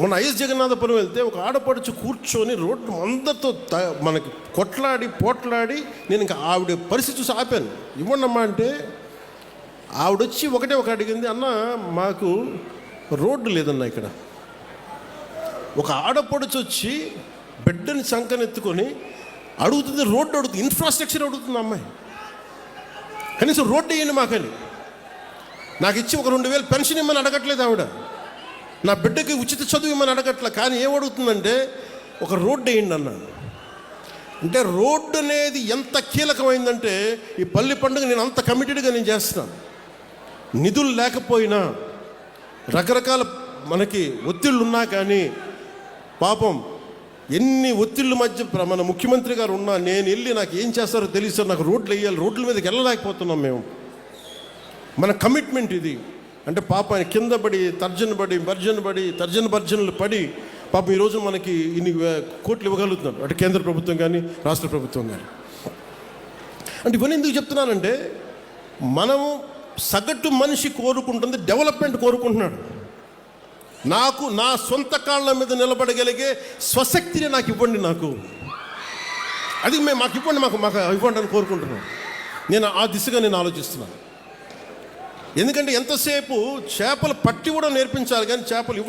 మన ఐఎస్ జగన్నాథపురం వెళ్తే ఒక ఆడపడుచు కూర్చొని రోడ్డు అందరితో మనకి కొట్లాడి పోట్లాడి, నేను ఇంకా ఆవిడ పరిస్థితి చూసి ఆపాను. ఇవ్వండమ్మా అంటే ఆవిడొచ్చి ఒకటే అడిగింది, అన్న మాకు రోడ్డు లేదన్నా ఇక్కడ. ఒక ఆడపడుచు వచ్చి బిడ్డని సంకనెత్తుకొని అడుగుతుంది, రోడ్డు అడుగుతుంది, ఇన్ఫ్రాస్ట్రక్చర్ అడుగుతుంది అమ్మాయి. కనీసం రోడ్డు వేయండి మాకని. నాకు ఇచ్చి ఒక 2,000 పెన్షన్ ఇమ్మని అడగట్లేదు ఆవిడ, నా బిడ్డకి ఉచిత చదువు ఇమ్మని అడగట్లే. కానీ ఏమడుగుతుందంటే ఒక రోడ్డు వేయండి అన్నాను. అంటే రోడ్డు అనేది ఎంత కీలకమైందంటే ఈ పల్లి పండుగ నేను అంత కమిటెడ్గా నేను చేస్తున్నాను. నిధులు లేకపోయినా, రకరకాల మనకి ఒత్తిళ్ళు ఉన్నా కానీ, పాపం ఎన్ని ఒత్తిళ్ళ మధ్య మన ముఖ్యమంత్రి గారు ఉన్నా నేను వెళ్ళి నాకు ఏం చేస్తారో తెలియదు సార్, నాకు రోడ్లు వేయాలి, రోడ్ల మీదకి వెళ్ళలేకపోతున్నాం మేము. మన కమిట్మెంట్ ఇది. అంటే పాప ఆయన కింద పడి తర్జన భర్జనలు పడి పాపం ఈరోజు మనకి ఇన్ని కోట్లు ఇవ్వగలుగుతున్నారు, అటు కేంద్ర ప్రభుత్వం కానీ రాష్ట్ర ప్రభుత్వం కానీ. అంటే ఇవన్నీ ఎందుకు చెప్తున్నానంటే, మనము సగటు మనిషి కోరుకుంటుంది డెవలప్మెంట్ కోరుకుంటున్నాడు. నాకు నా సొంత కాళ్ళ మీద నిలబడగలిగే స్వశక్తిని నాకు ఇవ్వండి, నాకు అది మాకు ఇవ్వండి, మాకు ఇవ్వండి అని కోరుకుంటున్నాను. నేను ఆ దిశగా నేను ఆలోచిస్తున్నాను. ఎందుకంటే ఎంతసేపు చేపలు పట్టి కూడా నేర్పించాలి కానీ చేపలు